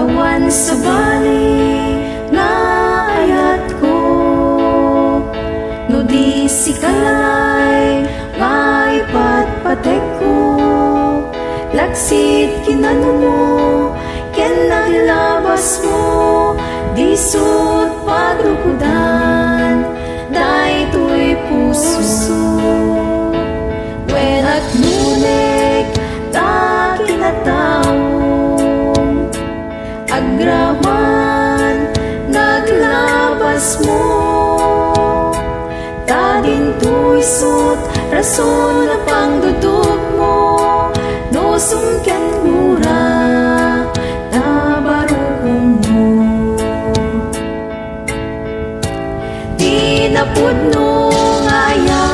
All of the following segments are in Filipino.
awan sa bali nga ayat ko, no di si kalay nga ipatpatek ko, laksit kinano mo ken naglabas mo, disut pagrukudan daytoy puso. Wen at nunek ta kinataong agraman naglabas mo, ta dintoy sut rason na pangdudog mo, no sungken mura ta barukong mo. Tinapudno ngayan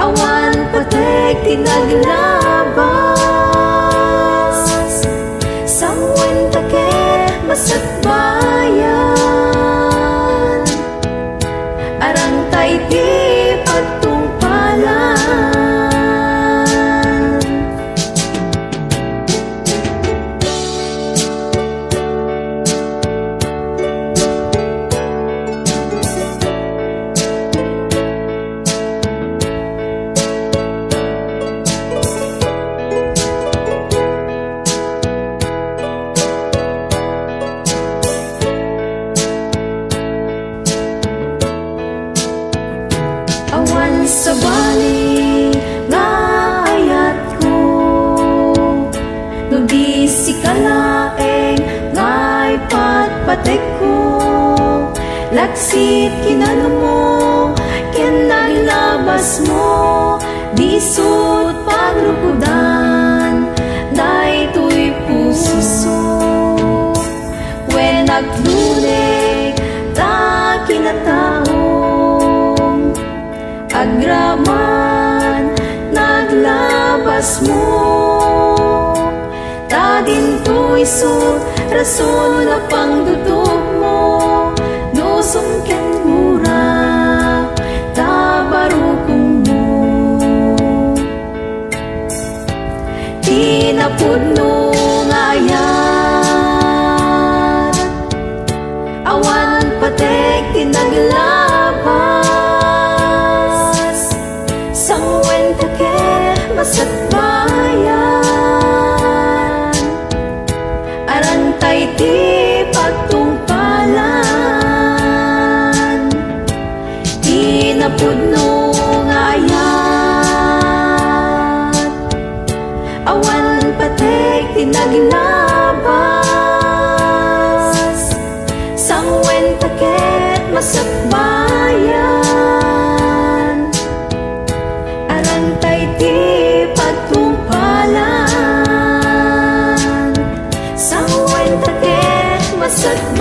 awan patek tinaglabas, samwen take masatbayan, arang tay di pagtungpalan. Awan sa bali nga ayat ko, no di si kalaeng nga ipatpatek ko, laksit kinano mo ken naglabas mo, disut pagrukudan daytoy puso. Wen naglunek ta kinataong agraman naglabas mo, ta dintoy sut rason na pangdudog mo, no sungken mura ta barukong mo. Tinapudno ngayan awan patek tinaglabas, sangwen take masatbayan, arang tay di pagtungpalan. Tinapudno ngayan awan patek tinaglabas, sangwen take masatbayan, arang tay di pagtungpalan, sangwen take masatbayan.